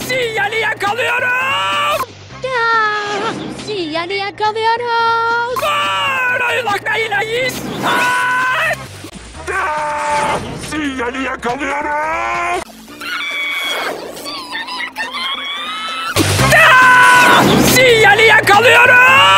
Sinyali yakalıyorum. Sinyali yakalıyorum. Ayılaklayınayız. Sinyali yakalıyorum. Sinyali yakalıyorum.